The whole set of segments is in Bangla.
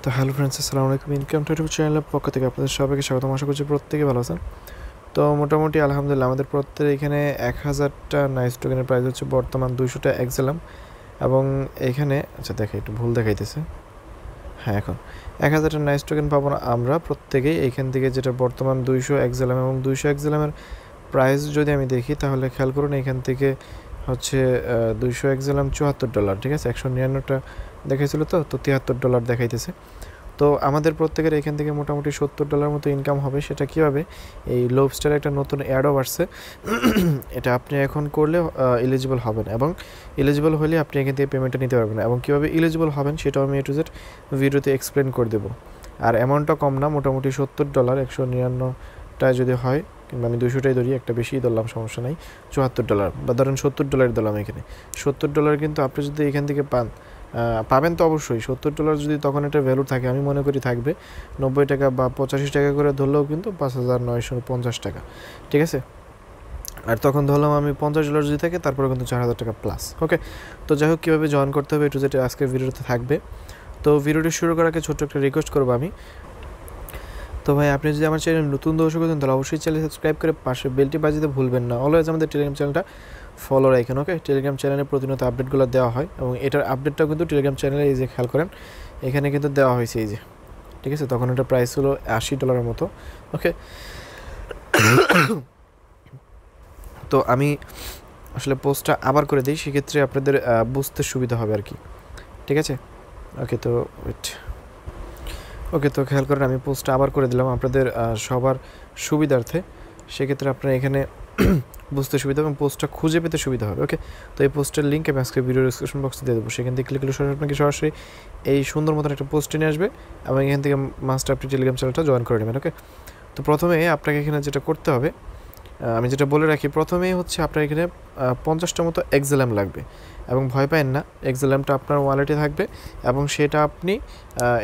তো হ্যালো ফ্রেন্ডস, আসসালামু আলাইকুম। ইনকাম টু ইউটিউব চ্যানেলের পক্ষ থেকে আপনাদের সবাইকে স্বাগতম। আশা করছি প্রত্যেকে ভালো আছেন। তো মোটামুটি আলহামদুলিল্লাহ আমাদের প্রত্যেক এখানে 1000টা নাইস টোকেনের প্রাইস হচ্ছে বর্তমান 200টা এক্সেলাম। এবং এখানে দেখে একটু ভুল দেখাইতেছে। হ্যাঁ, এখন 1000টা নাইস টোকেন পাবো না আমরা প্রত্যেকেই এইখান থেকে, যেটা বর্তমান 200 এক্সেলাম। এবং 200 এক্সেলামের প্রাইস যদি আমি দেখি তাহলে খেয়াল করুন, এখান থেকে হচ্ছে 200 এক্সেলাম $74, ঠিক আছে। 199টা দেখাইছিল, তো $73 দেখাইতেছে। তো আমাদের প্রত্যেকের এখান থেকে মোটামুটি $70 মতো ইনকাম হবে। সেটা কীভাবে? এই লোবস্টারে একটা নতুন অ্যাডও আসছে, এটা আপনি এখন করলে এলিজিবল হবেন, এবং এলিজিবল হলে আপনি এখান থেকে পেমেন্টটা নিতে পারবেন। এবং কীভাবে এলিজিবল হবেন সেটাও আমি A to Z ভিডিওতে এক্সপ্লেন করে দেবো। আর অ্যামাউন্টটা কম না, মোটামুটি $70, 199টায় যদি হয়, কিংবা আমি 200টাই ধরি, একটা বেশিই ধরলাম, সমস্যা নাই, $74 বা ধরেন $70 দিলাম এখানে। $70 কিন্তু আপনি যদি এখান থেকে পাবেন তো অবশ্যই। $70 যদি তখন একটা ভ্যালু থাকে, আমি মনে করি থাকবে 90 টাকা বা 85 টাকা করে ধরলেও কিন্তু 5950 টাকা, ঠিক আছে। আর তখন ধরলাম আমি $50 যদি থাকে, তারপরে কিন্তু 4000 টাকা প্লাস। ওকে, তো যাই হোক, কীভাবে জয়েন করতে হবে একটু যেটা আজকের ভিডিওতে থাকবে। তো ভিডিওটি শুরু করার আগে ছোট্ট একটা রিকোয়েস্ট করবো আমি। তো ভাই, আপনি যদি আমার চ্যানেল নতুন দর্শক হতেন তাহলে অবশ্যই চ্যানেল সাবস্ক্রাইব করে পাশে বেলটি বাজিতে ভুলবেন না। অলওয়েজ আমাদের টেলিগ্রাম চ্যানেলটা ফলো রাখেন। ওকে, টেলিগ্রাম চ্যানেলে প্রতিনিয়ত আপডেটগুলো দেওয়া হয়, এবং এটার আপডেটটাও কিন্তু টেলিগ্রাম চ্যানেলে এই যে খেয়াল করেন, এখানে কিন্তু দেওয়া হয়েছে এই যে, ঠিক আছে। তখন এটা প্রাইস হলো $80 মতো। ওকে, তো আমি আসলে পোস্টটা আবার করে দিই, সেক্ষেত্রে আপনাদের বুঝতে সুবিধা হবে আর কি, ঠিক আছে। ওকে, তো তো খেয়াল করেন, আমি পোস্টটা আবার করে দিলাম আপনাদের সবার সুবিধার্থে। সেক্ষেত্রে আপনারা এখানে বুঝতে সুবিধা এবং পোস্টটা খুঁজে পেতে সুবিধা হবে। ওকে, তো এই পোস্টের লিঙ্ক আমি আজকে ভিডিও ডিসক্রিপশন বক্সে দিয়ে দেবো। সেখান থেকে ক্লিক করলে আপনাকে সরাসরি এই সুন্দর মতন একটা পোস্টে নিয়ে আসবে, এবং এখান থেকে মাস্ট আপনি টেলিগ্রাম চ্যানেলটা জয়েন করে নেবেন। ওকে, তো প্রথমে আপনাকে এখানে যেটা করতে হবে, আমি যেটা বলে রাখি, প্রথমেই হচ্ছে আপনার এখানে 50টা মতো এক্সেলাম লাগবে। এবং ভয় পাবেন না, এক্সেলামটা আপনার ওয়ালেটে থাকবে, এবং সেটা আপনি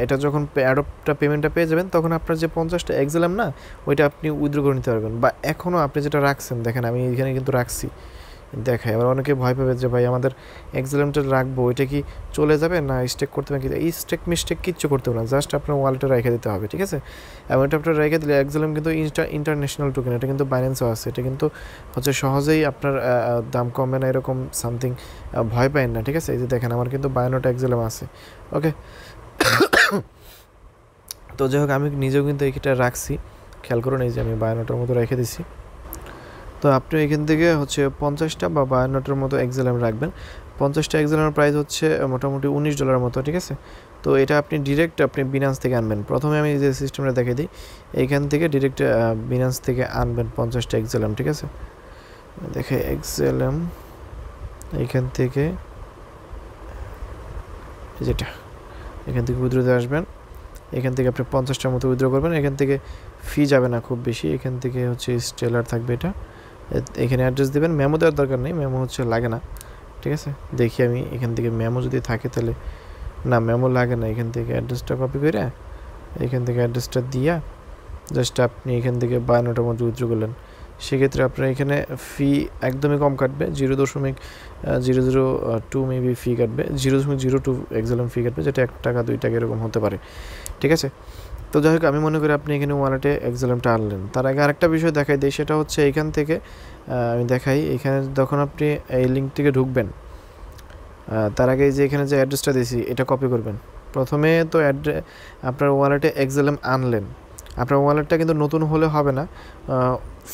এটা যখন অ্যাডপ্টটা পেমেন্টটা পেয়ে যাবেন, তখন আপনার যে 50টা এক্সেলাম না, ওইটা আপনি উইথড্র করে নিতে পারবেন। বা এখনও আপনি যেটা রাখছেন, দেখেন আমি এখানে কিন্তু রাখছি, দেখাই। আবার অনেকে ভয় পাবে যে ভাই আমাদের এক্সেলামটা রাখবো, ওইটা কি চলে যাবে না স্টেক করতে হবে? কিন্তু এই মিস্টেক কিচ্ছু করতে হবে না, জাস্ট আপনার ওয়ালেটে রেখে দিতে হবে, ঠিক আছে। এবং এটা আপনার রেখে দিলে, এক্সেলাম কিন্তু ইন্টারন্যাশনাল টোকেন, এটা কিন্তু বাইন্যান্সও আছে, এটা কিন্তু হচ্ছে সহজেই আপনার দাম কমবে না এরকম সামথিং, ভয় পাবেন না, ঠিক আছে। এই যে দেখেন, আমার কিন্তু 52টা এক্সেলাম আছে। ওকে, তো যাই হোক, আমি নিজেও কিন্তু এইটা রাখছি, খেয়াল করুন, এই যে আমি 52টার মতো রেখে দিছি। তো আপনি এখান থেকে হচ্ছে 50টা বা 52টার মতো এক্সেলাম রাখবেন। 50টা এক্সেলামের প্রাইস হচ্ছে মোটামুটি $19 মতো, ঠিক আছে। তো এটা আপনি ডিরেক্ট বিনান্স থেকে আনবেন। প্রথমে আমি যে সিস্টেমটা দেখিয়ে দিই, এইখান থেকে ডিরেক্ট বিনান্স থেকে আনবেন 50টা এক্সেলাম, ঠিক আছে। দেখে এক্সেলাম এইখান থেকে, যেটা এখান থেকে উইথড্রোতে আসবেন, এখান থেকে আপনি 50টার মতো উইথড্র করবেন। এখান থেকে ফি যাবে না খুব বেশি, এখান থেকে হচ্ছে স্টেলার থাকবে, এটা এখানে অ্যাড্রেস দেবেন। মেমো দেওয়ার দরকার নেই, মেমো হচ্ছে লাগে না, ঠিক আছে। দেখি আমি এখান থেকে মেমো যদি থাকে তাহলে, না মেমো লাগে না। এখান থেকে অ্যাড্রেসটা কপি করে এখান থেকে অ্যাড্রেসটা দিয়া জাস্ট আপনি এখান থেকে 52টার মধ্যে উইথড্র করলেন। সেক্ষেত্রে আপনার এখানে ফি একদমই কম কাটবে, 0.002 মেবি ফি কাটবে, 0.02 এক্সেলাম ফি কাটবে, যেটা 1 টাকা 2 টাকা এরকম হতে পারে, ঠিক আছে। তো যাই হোক, আমি মনে করি আপনি এখানে ওয়ালেটে এক্সেলামটা আনলেন। তার আগে আরেকটা বিষয় দেখাই দিই, সেটা হচ্ছে এইখান থেকে আমি দেখাই, এখানে যখন আপনি এই লিঙ্ক থেকে ঢুকবেন, তার আগে যে এখানে যে অ্যাড্রেসটা দিয়েছি, এটা কপি করবেন। প্রথমে তো আপনার ওয়ালেটে এক্সেলাম আনলেন, আপনার ওয়ালেটটা কিন্তু নতুন হলে হবে না,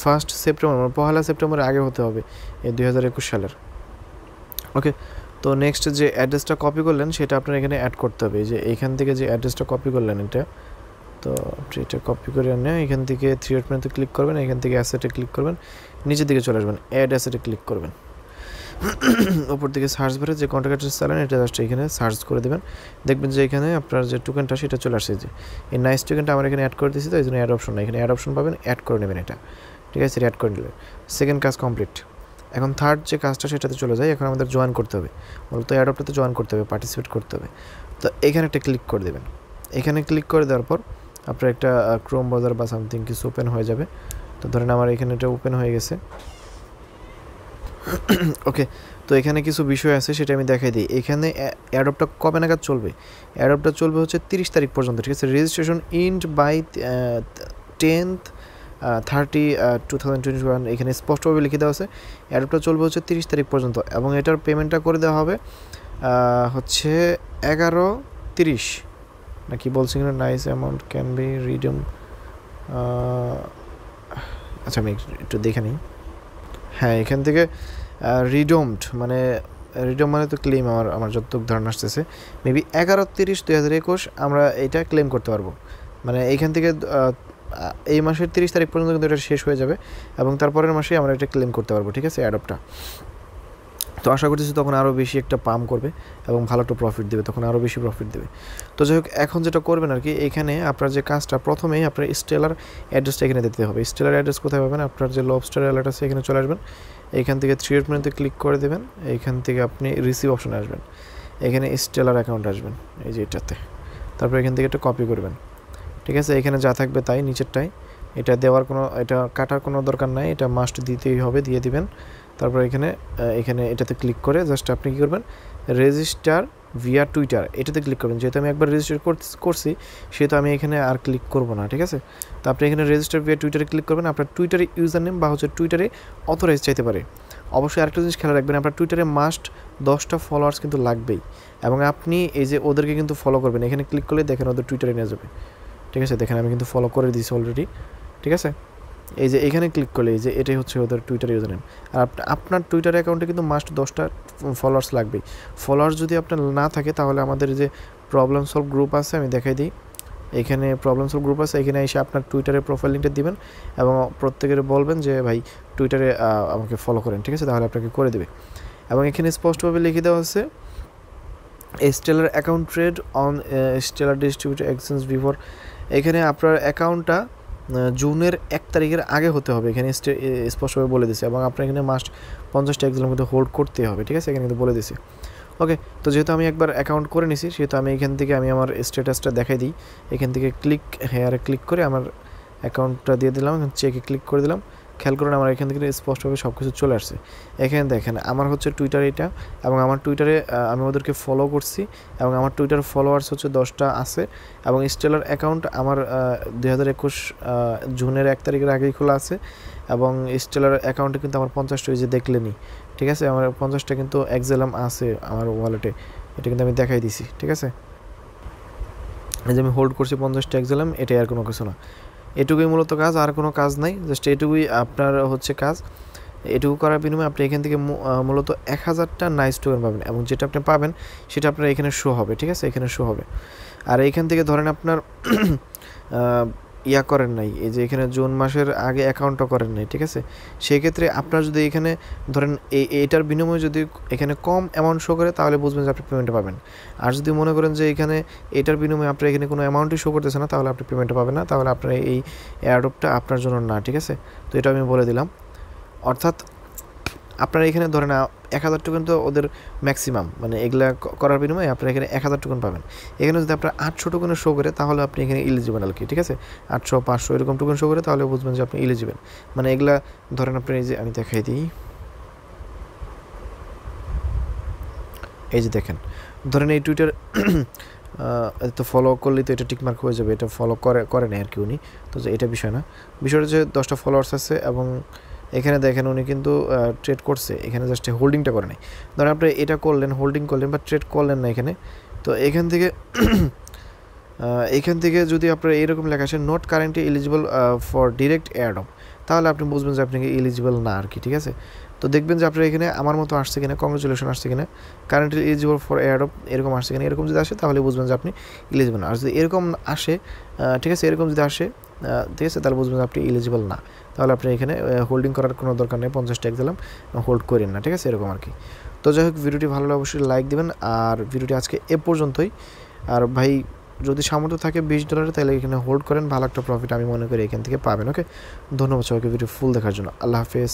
1 সেপ্টেম্বর, 1 সেপ্টেম্বরের আগে হতে হবে, এই 2021 সালের। ওকে, তো নেক্সট যে অ্যাড্রেসটা কপি করলেন, সেটা আপনার এখানে অ্যাড করতে হবে। যে এইখান থেকে যে অ্যাড্রেসটা কপি করলেন, এটা তো এটা কপি করে আনে, এখান থেকে 3 ডট মেনুতে ক্লিক করবেন, এখান থেকে অ্যাসেটে ক্লিক করবেন, নিচের দিকে চলে আসবেন, অ্যাড অ্যাসেটে ক্লিক করবেন। ওপর দিকে সার্চ বারে যে কন্ট্যাক্ট চালান, এটা জাস্ট এখানে সার্চ করে দেবেন, দেখবেন যে এখানে আপনার যে টোকেনটা সেটা চলে আসছে। যে এই নাইস টোকেনটা আমার এখানে অ্যাড করে দিয়েছি, তো এই জন্য অ্যাড অপশন না, এখানে অ্যাড অপশন পাবেন, অ্যাড করে নেবেন এটা, ঠিক আছে। অ্যাড করে নিলেন, সেকেন্ড কাজ কমপ্লিট। এখন থার্ড যে কাজটা, সেটাতে চলে যায়। এখন আমাদের জয়েন করতে হবে, মূলত অ্যাডপ্টটাতে জয়েন করতে হবে, পার্টিসিপেট করতে হবে। তো এখানে একটা ক্লিক করে দেবেন। এখানে ক্লিক করে দেওয়ার পর আপনার একটা ক্রোম ব্রাউজার বা সামথিং কিছু ওপেন হয়ে যাবে। তো ধরেন আমার এখানে এটা ওপেন হয়ে গেছে। ওকে, তো তো এখানে কিছু বিষয় আছে সেটা আমি দেখাই দিই। এখানে অ্যাডপ্টটা কবে নাগাদ চলবে? অ্যাডপ্টটা চলবে হচ্ছে 30 তারিখ পর্যন্ত, ঠিক আছে। রেজিস্ট্রেশন ইন্ড বাই 10th 30/2021 এখানে স্পষ্টভাবে লিখে দেওয়া আছে। অ্যাডপ্টটা চলবে হচ্ছে 30 তারিখ পর্যন্ত এবং এটার পেমেন্টটা করে দেওয়া হবে হচ্ছে 11:30 নাকি বলছি কিনা, nice amount can be redeem. আচ্ছা আমি একটু দেখে নিই। হ্যাঁ, এখান থেকে রিডমড মানে তো ক্লেম আমার যতটুকু ধারণা আসতেছে মেবি 11/30/2021 আমরা এটা ক্লেম করতে পারবো। মানে এইখান থেকে এই মাসের 30 তারিখ পর্যন্ত কিন্তু এটা শেষ হয়ে যাবে এবং তারপরের মাসে আমরা এটা ক্লেম করতে পারবো, ঠিক আছে, অ্যাডপ্টটা। তো আশা করতেছি তখন আরও বেশি একটা পাম্প করবে এবং ভালো একটা প্রফিট দেবে, তখন আরও বেশি প্রফিট দেবে। তো যাই হোক, এখন যেটা করবেন আর কি, এখানে আপনার যে কাজটা, প্রথমেই আপনার স্টেলার অ্যাড্রেসটা এখানে দিতে হবে। স্টেলার অ্যাড্রেস কোথায় পাবেন? আপনার যে লবস্টার অ্যালার্ট আছে এখানে চলে আসবেন, এইখান থেকে 3 ডট মেনুতে ক্লিক করে দেবেন, এইখান থেকে আপনি রিসিভ অপশনে আসবেন, এখানে স্টেলার অ্যাকাউন্ট আসবেন, এই যে এটাতে, তারপর এখান থেকে একটা কপি করবেন, ঠিক আছে। এখানে যা থাকবে তাই নিচেরটাই, এটা দেওয়ার কোনো, এটা কাটার কোনো দরকার নাই, এটা মাস্ট দিতেই হবে, দিয়ে দিবেন। তারপর এখানে এটাতে ক্লিক করে জাস্ট আপনি কী করবেন, রেজিস্টার ভিয়া টুইটার এটাতে ক্লিক করবেন। যেহেতু আমি একবার রেজিস্টার করছি সেহেতু আমি এখানে আর ক্লিক করব না, ঠিক আছে। তো আপনি এখানে রেজিস্টার ভিয়া টুইটারে ক্লিক করবেন। আপনার টুইটারে ইউজার নেম বা হচ্ছে টুইটারে অথরাইজ চাইতে পারে। অবশ্যই আরেকটা জিনিস খেয়াল রাখবেন, আপনার টুইটারে মাস্ট 10টা ফলোয়ার্স কিন্তু লাগবেই এবং আপনি এই যে ওদেরকে কিন্তু ফলো করবেন। এখানে ক্লিক করলে দেখেন ওদের টুইটারে নিয়ে যাবে, ঠিক আছে। দেখেন আমি কিন্তু ফলো করে দিয়েছি অলরেডি, ঠিক আছে। এই যে এখানে ক্লিক করলে এই যে এটাই হচ্ছে ওদের টুইটার ইউজার নেম। আর আপনার টুইটার অ্যাকাউন্টে কিন্তু মাস্ট 10টা ফলোয়ার্স লাগবেই। ফলোয়ার্স যদি আপনার না থাকে তাহলে আমাদের যে প্রবলেম সলভ গ্রুপ আছে আমি দেখাই দিই, এখানে প্রবলেম সলভ গ্রুপ আছে, এখানে এসে আপনার টুইটারের প্রোফাইল লিঙ্কটা দিবেন এবং প্রত্যেকের বলবেন যে ভাই টুইটারে আমাকে ফলো করেন, ঠিক আছে, তাহলে আপনাকে করে দেবে। এবং এখানে স্পষ্টভাবে লিখে দেওয়া আছে stellar account trade on stellar distributor exchange before. এখানে আপনার অ্যাকাউন্টটা জুনের 1 তারিখের আগে হতে হবে, এখানে স্পষ্টভাবে বলে দিছে। এবং আপনার এখানে মাস্ট 50টা এক্সেলের মধ্যে হোল্ড করতে হবে, ঠিক আছে, এখানে কিন্তু বলে দিছে। ওকে, তো যেহেতু আমি একবার অ্যাকাউন্ট করে নিছি সেহেতু আমি এখান থেকে আমি আমার স্ট্যাটাসটা দেখাই দিই। এখান থেকে হেয়ারে ক্লিক করে আমার অ্যাকাউন্টটা দিয়ে দিলাম, চেকে ক্লিক করে দিলাম। খেয়াল করুন আমার এখান থেকে স্পষ্টভাবে সব কিছু চলে আসছে। এখানে দেখেন আমার হচ্ছে টুইটার এটা, এবং আমার টুইটারে আমি ওদেরকে ফলো করছি এবং আমার টুইটার ফলোয়ার্স হচ্ছে 10টা আছে এবং স্টেলার অ্যাকাউন্ট আমার 2021 জুনের 1 তারিখের আগেই খোলা আছে এবং স্টেলার অ্যাকাউন্টে কিন্তু আমার 50টা যে দেখলেনি, ঠিক আছে, আমার 50টা কিন্তু এক্সেলাম আছে আমার ওয়ালেটে, এটা কিন্তু আমি দেখাই দিছি, ঠিক আছে। এই যে আমি হোল্ড করছি 50টা এক্সেলাম, এটাই আর কোনো কিছু না, এটুকুই মূলত কাজ, আর কোনো কাজ নাই, জাস্ট এটুকুই আপনার হচ্ছে কাজ। এটুকু করার বিনিময়ে আপনি এখান থেকে মূলত 1000টা নাইস টোকেন পাবেন এবং যেটা আপনি পাবেন সেটা আপনার এখানে শো হবে, ঠিক আছে, এখানে শো হবে। আর এইখান থেকে ধরেন আপনার ইয়া করেন নাই, এই যে এখানে জুন মাসের আগে অ্যাকাউন্টটা করেন নাই, ঠিক আছে, সেই ক্ষেত্রে আপনার যদি এখানে ধরেন এইটার বিনিময়ে যদি এখানে কম অ্যামাউন্ট শো করে তাহলে বুঝবেন যে আপনি পেমেন্টটা পাবেন। আর যদি মনে করেন যে এখানে এটার বিনিময়ে আপনার এখানে কোনো অ্যামাউন্টই শো করতেছে না তাহলে আপনি পেমেন্টটা পাবেন না, তাহলে আপনার এই এয়ারড্রপটা আপনার জন্য না, ঠিক আছে। তো এটা আমি বলে দিলাম। অর্থাৎ আপনারা এখানে ধরেন 1000 টোকেন তো ওদের ম্যাক্সিমাম, মানে এগুলা করার বিনিময়ে আপনারা এখানে 1000 টোকেন পাবেন। এখানে যদি আপনার 800 টোকেনের শো করে তাহলে আপনি এখানে ইলিজিবল আর কি, ঠিক আছে, 800 500 এরকম টোকেন শো করে তাহলে বুঝবেন যে আপনি ইলিজিবল। মানে এগুলা ধরেন আপনার এই যে আমি দেখাই দিই, এই যে দেখেন ধরেন এই টুইটার তো ফলো করলেই তো এটা টিকমার্ক হয়ে যাবে, এটা ফলো করে না আর কি উনি, তো এটা বিষয় না। বিষয়টা যে 10টা ফলোয়ার্স আছে এবং এখানে দেখেন উনি কিন্তু ট্রেড করছে, এখানে জাস্ট হোল্ডিংটা করে নাই। ধরেন আপনি এটা করলেন, হোল্ডিং করলেন বা ট্রেড করলেন না এখানে, তো এখান থেকে যদি আপনার এইরকম লেখা আসে not currently eligible for direct airdrop, তাহলে আপনি বুঝবেন যে আপনাকে এলিজিবল না আর কি, ঠিক আছে। তো দেখবেন যে আপনার এখানে আমার মতো আসছে কিনা, কংগ্রেচুলেশন আসছে কিনা, কারেন্টলি এলিজিবল ফর এয়ারড্রপ এরকম আসছে কিনা, এরকম যদি আসে তাহলে বুঝবেন যে আপনি এলিজিবল না। আর যদি এরকম আসে, ঠিক আছে, এরকম যদি আসে, ঠিক আছে, তাহলে বুঝবেন যে আপনি এলিজিবল না, তাহলে আপনি এখানে হোল্ডিং করার কোনো দরকার নেই, 50টা এক্সালাম হোল্ড করেন না, ঠিক আছে, এরকম আর কি। তো যাই হোক, ভিডিওটি ভালো লাগলে অবশ্যই লাইক দেবেন, আর ভিডিওটি আজকে এ পর্যন্তই। আর ভাই যদি সামর্থ্য থাকে $20 তাহলে এখানে হোল্ড করেন, ভালো একটা প্রফিট আমি মনে করি এখান থেকে পাবেন। ওকে, ধন্যবাদ সবাইকে ভিডিও ফুল দেখার জন্য। আল্লাহ হাফেজ।